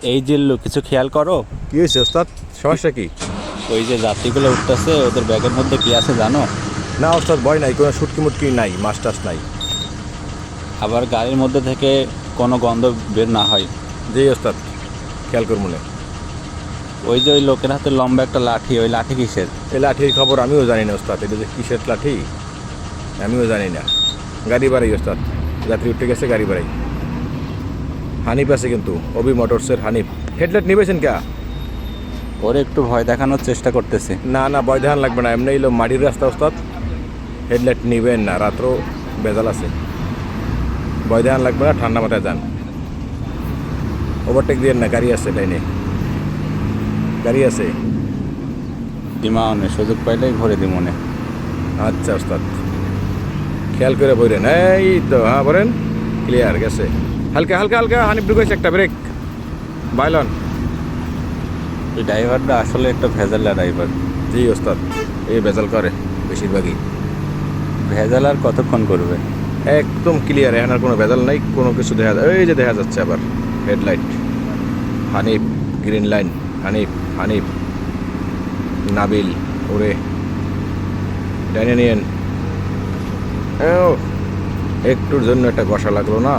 এই জিল্লু কিছু খেয়াল করো। কি হয়েছে ওস্তাদ? সমস্যা কি? ওই যে যাত্রীগুলো উঠতেছে ওদের ব্যাগের মধ্যে কি আছে জানো? না ওস্তাদ, ভয় নাই, কোনো শুটকি মুটকি নাই, মাছ টাছ নাই। আবার গাড়ির মধ্যে থেকে কোনো গন্ধ বের না হয়। জি ওস্তাদ, খেয়াল করবো না। ওই যে ওই লোকের হাতে লম্বা একটা লাঠি, ওই লাঠি কিসের? এই লাঠির খবর আমিও জানি না ওস্তাদ, এটা যে কিসের লাঠি আমিও জানি না। গাড়ি বাড়াই ওস্তাদ, যাত্রী উঠে গেছে, গাড়ি বাড়াই। হানিফ আছে কিন্তু, অবি মোটরসের হানিফ। হেডলাইট নিবেছেন কা? ওরে একটু ভয় দেখানোর চেষ্টা করতেছে। না না, ভয় ধান লাগবে না, এমনি এলো মাটির রাস্তা ওস্তাদ, হেডলাইট নিবেন না, রাত্রও বেজাল আছে। ভয় ধান লাগবে না, ঠান্ডা মাথায় যান। ওভারটেক দিয়ে না, গাড়ি আছে লাইনে, গাড়ি আছে। দিমানে সুযোগ পাইলেই ঘরে দিমনে। আচ্ছা ওস্তাদ, খেয়াল করে বইরেন। এই তো, হ্যাঁ বলেন, ক্লিয়ার গেছে। হালকা হালকা হালকা হানিফ ঢুকেছে, একটা ব্রেক বাইলন। এই ড্রাইভারটা আসলে একটা ভেজালা ড্রাইভার। জি ওস্তাদ, এই বেজাল করে বেশিরভাগই। ভেজাল আর কতক্ষণ করবে? একদম ক্লিয়ার, এখন আর কোনো ভেজাল নাই, কোনো কিছু দেখা যায়। এই যে দেখা যাচ্ছে আবার headlight, Hanif, green line, Hanif Hanif, Nabil, ওরে ডাইনে নিয়েন। ও, একটুর জন্য একটা বসা লাগলো না।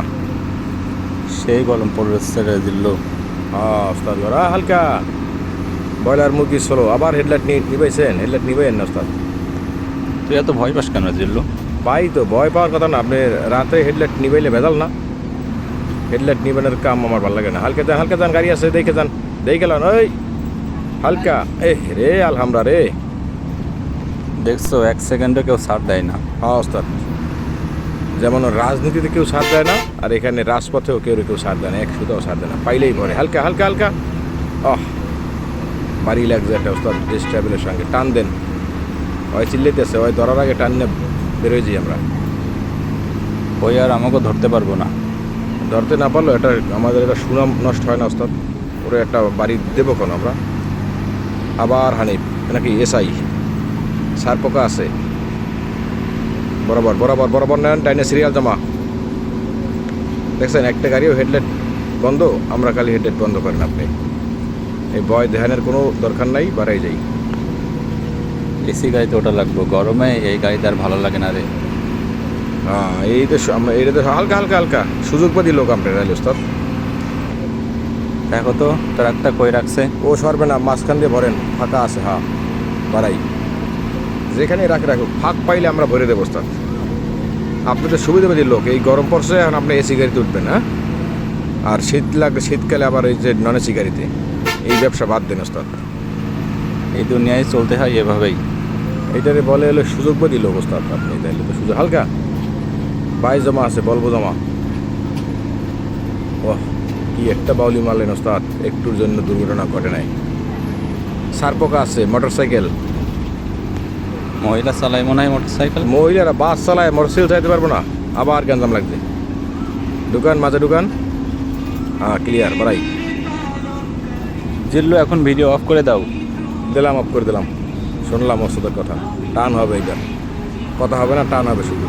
সেই গরম পড়েছে রে জিল্লু। হ্যাঁ ওস্তাদ, ওরা হালকা ব্রয়লার মুরগি ষোলো। আবার হেডলাইট নিবেছেন? হেডলাইট নিবেন না ওস্তাদ। তুই এত ভয় পাস কেন জিল্লু? পাই তো, ভয় পাওয়ার কথা না। আপনি রাতে হেডলাইট নিবাইলে ভেজাল না। হেডলাইট নিবেনের কাম আমার ভালো লাগে না। হালকা যান, হালকা যান, গাড়ি আছে, দেখে যান, দেখে গেলেন। ওই হালকা, এ রে আলহামরা রে। দেখছো, 1 সেকেন্ডে কেউ ছাড় দেয় না। হ্যাঁ ওস্তাদ, যেমন রাজনীতিতে কেউ সাথ দেয় না, আর এখানে রাজপথেও কেউ সাথ দেয় না, এক সুতাও সাথ দেয় না, পাইলেই পরে হালকা হালকা হালকা। বাড়ি লাগছে একটা ওস্তাদ, ড্রেস ট্রাভেলের সঙ্গে টান দেন। ওই চিল্লাইতেছে, ওই ধরার আগে টান নিয়ে বেরোয় যাই আমরা। ওই আর আমাকে ধরতে পারবো না। ধরতে না পারলো এটা আমাদের, এটা সুনাম নষ্ট হয় না ওস্তাদ? ওরে একটা বাড়ি দেবো কেন আমরা? আবার হানিফ নাকি এসআই, সার পোকা আছে। বরাবর বরাবর বরাবর নেন, টাইনে সিরিয়াল জমা। দেখছেন একটা গাড়িও হেডলাইট বন্ধ, আমরা খালি হেডলাইট বন্ধ করেন আপনি। এই ভয় ধ্যানের কোনো দরকার নাই, বাড়াই যাই। এসি গাড়িতে ওটা লাগবে, গরমে এই গাড়িতে আর ভালো লাগে না রে। হ্যাঁ, এই তো আমরা এটা তো হালকা হালকা হালকা সুযোগবাদী লোক আমরা রাইল ওস্তাদ। দেখো তো ট্রাকটা কই রাখছে। ও সরবে না, মাঝখান দিয়ে ভরেন, ফাঁকা আছে। হ্যাঁ বাড়াই, যেখানে রাখুক, ফাঁক পাইলে আমরা ভরে দেবো ওস্তাদ। আপনি তো সুবিধাবাদী লোক, এই গরম পড়ছে, এখন আপনি এসি গাড়িতে উঠবেন। হ্যাঁ, আর শীতকালে আবার এই যে নন এসি গাড়িতে, এই ব্যবসা বাদ দেন ওস্তাদ। এই দুনিয়ায় চলতে হয় এভাবেই। এইটারে বলে হলো সুযোগবাদী লোক ওস্তাদ। আপনি তাইলে তো সুযোগ হালকা বাই জমা আছে, বলবো জমা। ও কি একটা বাউলি মারলেন ওস্তাদ, একটুর জন্য দুর্ঘটনা ঘটে নাই। সারপোকা আছে, মোটর সাইকেল। মহিলা চালায় মনে হয় মোটর সাইকেল। মহিলারা বাস চালায়, মোটর সাইকেল চালাতে পারবো না। আবার গ্যাঞ্জাম লাগছে। দোকান মাঝে দোকান। হ্যাঁ ক্লিয়ার, বাড়াই জিল্লু এখন ভিডিও অফ করে দাও। দিলাম, অফ করে দিলাম। শুনলাম ওস্তাদের কথা, টান হবে, এইটা কথা হবে না, টান হবে শুধু।